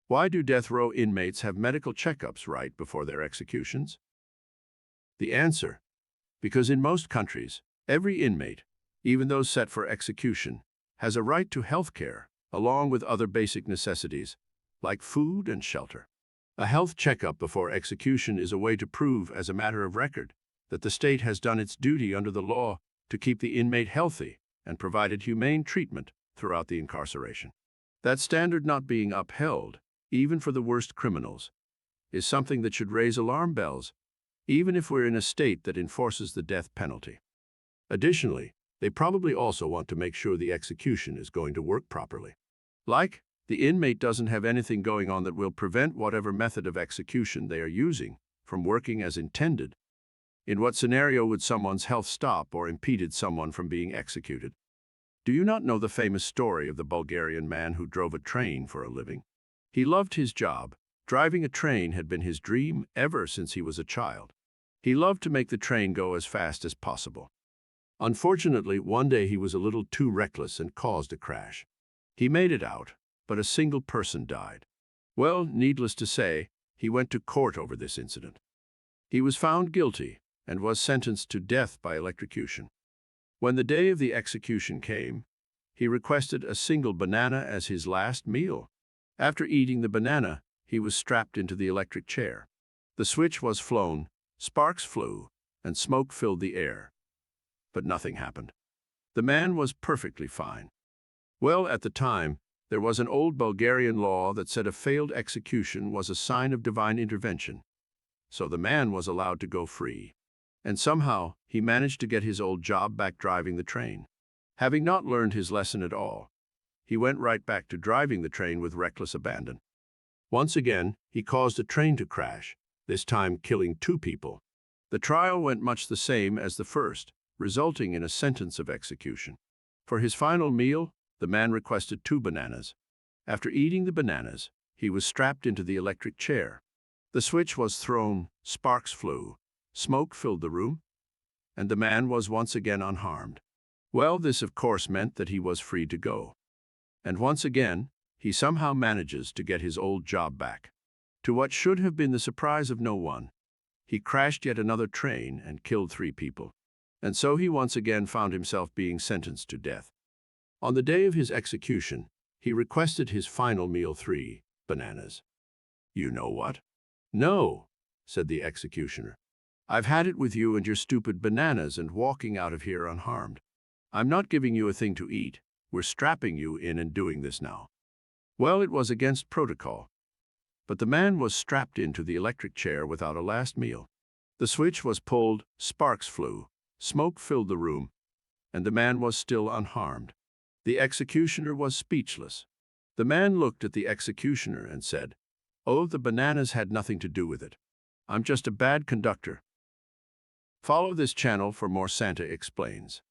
Why do death row inmates have medical checkups right before their executions? The answer: because in most countries, every inmate, even those set for execution, has a right to health care, along with other basic necessities, like food and shelter. A health checkup before execution is a way to prove, as a matter of record, that the state has done its duty under the law to keep the inmate healthy and provided humane treatment throughout the incarceration. That standard not being upheld, even for the worst criminals, is something that should raise alarm bells, even if we're in a state that enforces the death penalty. Additionally, they probably also want to make sure the execution is going to work properly. Like, the inmate doesn't have anything going on that will prevent whatever method of execution they are using from working as intended. In what scenario would someone's health stop or impeded someone from being executed? Do you not know the famous story of the Bulgarian man who drove a train for a living? He loved his job. Driving a train had been his dream ever since he was a child. He loved to make the train go as fast as possible. Unfortunately, one day he was a little too reckless and caused a crash. He made it out, but a single person died. Well, needless to say, he went to court over this incident. He was found guilty and was sentenced to death by electrocution. When the day of the execution came, he requested a single banana as his last meal. After eating the banana, he was strapped into the electric chair. The switch was flown, sparks flew, and smoke filled the air. But nothing happened. The man was perfectly fine. Well, at the time, there was an old Bulgarian law that said a failed execution was a sign of divine intervention. So the man was allowed to go free. And somehow, he managed to get his old job back driving the train. Having not learned his lesson at all, he went right back to driving the train with reckless abandon. Once again, he caused a train to crash, this time killing 2 people. The trial went much the same as the first, resulting in a sentence of execution. For his final meal, the man requested 2 bananas. After eating the bananas, he was strapped into the electric chair. The switch was thrown, sparks flew, smoke filled the room, and the man was once again unharmed. Well, this of course meant that he was free to go. And once again, he somehow manages to get his old job back. To what should have been the surprise of no one, he crashed yet another train and killed 3 people. And so he once again found himself being sentenced to death. On the day of his execution, he requested his final meal 3 bananas. You know what? No, said the executioner. I've had it with you and your stupid bananas and walking out of here unharmed. I'm not giving you a thing to eat. We're strapping you in and doing this now. Well, it was against protocol, but the man was strapped into the electric chair without a last meal. The switch was pulled, sparks flew, smoke filled the room, and the man was still unharmed. The executioner was speechless. The man looked at the executioner and said, "Oh, the bananas had nothing to do with it. I'm just a bad conductor." Follow this channel for more Santa Explains.